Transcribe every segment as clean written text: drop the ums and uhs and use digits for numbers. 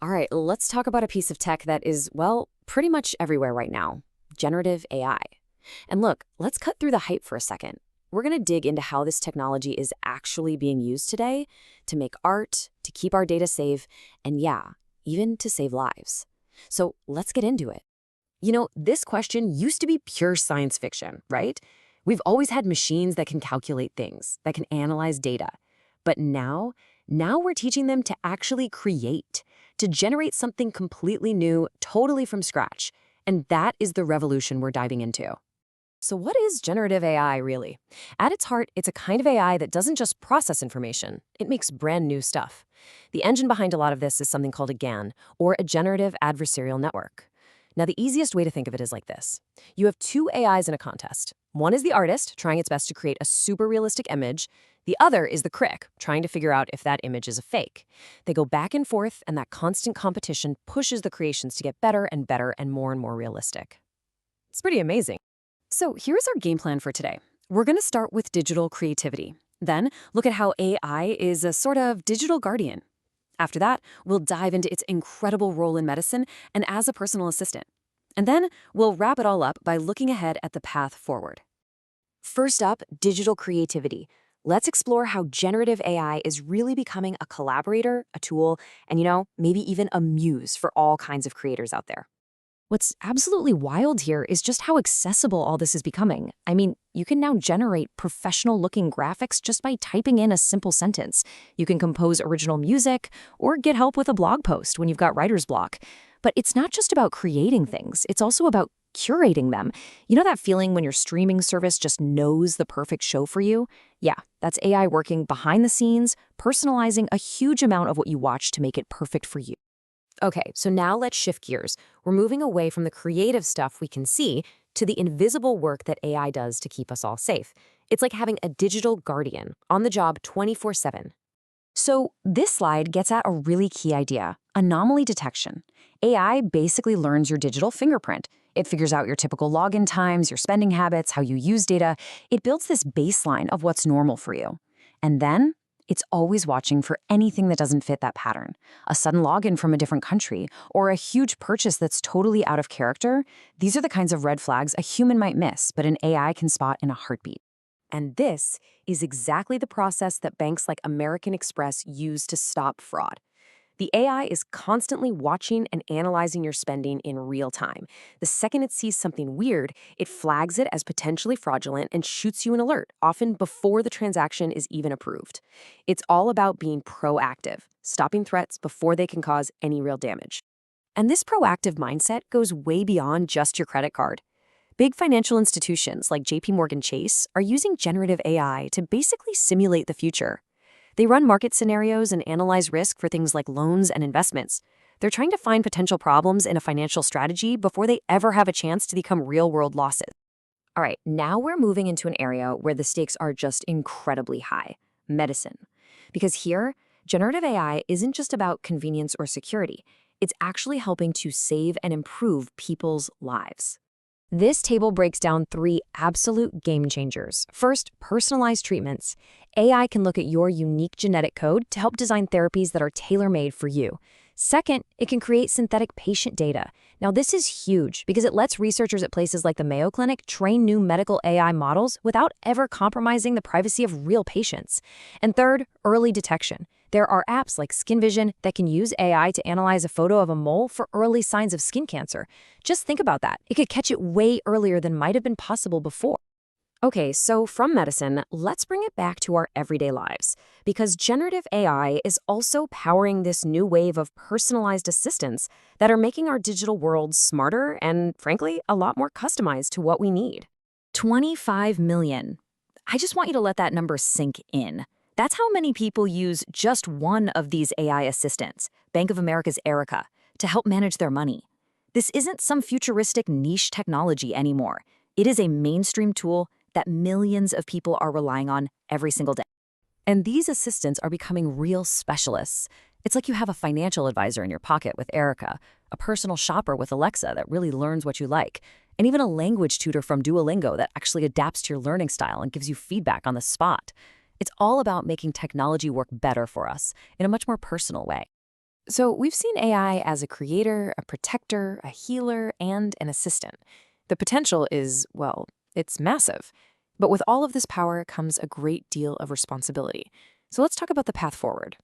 All right, let's talk about a piece of tech that is, well, pretty much everywhere right now, generative AI. And look, let's cut through the hype for a second. We're going to dig into how this technology is actually being used today to make art, to keep our data safe, and yeah, even to save lives. So let's get into it. This question used to be pure science fiction, right? We've always had machines that can calculate things, that can analyze data. But now we're teaching them to actually create, to generate something completely new, totally from scratch. And that is the revolution we're diving into. So what is generative AI really? At its heart, it's a kind of AI that doesn't just process information, it makes brand new stuff. The engine behind a lot of this is something called a GAN, or a generative adversarial network. Now, the easiest way to think of it is like this. You have two AIs in a contest. One is the artist, trying its best to create a super realistic image. The other is the critic, trying to figure out if that image is a fake. They go back and forth, and that constant competition pushes the creations to get better and more realistic. It's pretty amazing. So here's our game plan for today. We're going to start with digital creativity. Then look at how AI is a sort of digital guardian. After that, we'll dive into its incredible role in medicine and as a personal assistant. And then we'll wrap it all up by looking ahead at the path forward. First up, digital creativity. Let's explore how generative AI is really becoming a collaborator, a tool, and maybe even a muse for all kinds of creators out there. What's absolutely wild here is just how accessible all this is becoming. I mean, you can now generate professional-looking graphics just by typing in a simple sentence. You can compose original music or get help with a blog post when you've got writer's block. But it's not just about creating things, it's also about curating them. You know that feeling when your streaming service just knows the perfect show for you? Yeah, that's AI working behind the scenes, personalizing a huge amount of what you watch to make it perfect for you. Okay, so now let's shift gears. We're moving away from the creative stuff we can see to the invisible work that AI does to keep us all safe. It's like having a digital guardian on the job 24/7. So this slide gets at a really key idea, anomaly detection. AI basically learns your digital fingerprint. It figures out your typical login times, your spending habits, how you use data. It builds this baseline of what's normal for you. And then it's always watching for anything that doesn't fit that pattern. A sudden login from a different country, or a huge purchase that's totally out of character. These are the kinds of red flags a human might miss, but an AI can spot in a heartbeat. And this is exactly the process that banks like American Express use to stop fraud. The AI is constantly watching and analyzing your spending in real time. The second it sees something weird, it flags it as potentially fraudulent and shoots you an alert, often before the transaction is even approved. It's all about being proactive, stopping threats before they can cause any real damage. And this proactive mindset goes way beyond just your credit card. Big financial institutions like JP Chase are using generative AI to basically simulate the future. They run market scenarios and analyze risk for things like loans and investments. They're trying to find potential problems in a financial strategy before they ever have a chance to become real-world losses. All right, now we're moving into an area where the stakes are just incredibly high, medicine. Because here, generative AI isn't just about convenience or security. It's actually helping to save and improve people's lives. This table breaks down 3 absolute game changers. First, personalized treatments. AI can look at your unique genetic code to help design therapies that are tailor-made for you. Second, it can create synthetic patient data. Now, this is huge because it lets researchers at places like the Mayo Clinic train new medical AI models without ever compromising the privacy of real patients. And third, early detection. There are apps like Skin Vision that can use AI to analyze a photo of a mole for early signs of skin cancer. Just think about that. It could catch it way earlier than might have been possible before. Okay, so from medicine, let's bring it back to our everyday lives. Because generative AI is also powering this new wave of personalized assistants that are making our digital world smarter and, frankly, a lot more customized to what we need. 25 million. I just want you to let that number sink in. That's how many people use just one of these AI assistants, Bank of America's Erica, to help manage their money. This isn't some futuristic niche technology anymore. It is a mainstream tool that millions of people are relying on every single day. And these assistants are becoming real specialists. It's like you have a financial advisor in your pocket with Erica, a personal shopper with Alexa that really learns what you like, and even a language tutor from Duolingo that actually adapts to your learning style and gives you feedback on the spot. It's all about making technology work better for us in a much more personal way. So we've seen AI as a creator, a protector, a healer, and an assistant. The potential is, well, it's massive. But with all of this power comes a great deal of responsibility. So let's talk about the path forward.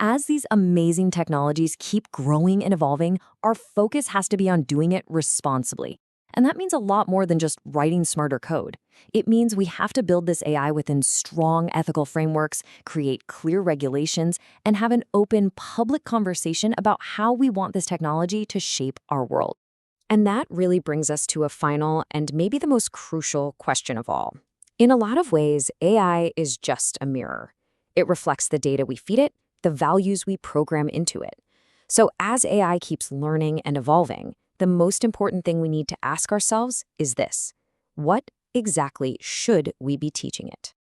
As these amazing technologies keep growing and evolving, our focus has to be on doing it responsibly. And that means a lot more than just writing smarter code. It means we have to build this AI within strong ethical frameworks, create clear regulations, and have an open public conversation about how we want this technology to shape our world. And that really brings us to a final and maybe the most crucial question of all. In a lot of ways, AI is just a mirror. It reflects the data we feed it, the values we program into it. So as AI keeps learning and evolving, the most important thing we need to ask ourselves is this: what exactly should we be teaching it?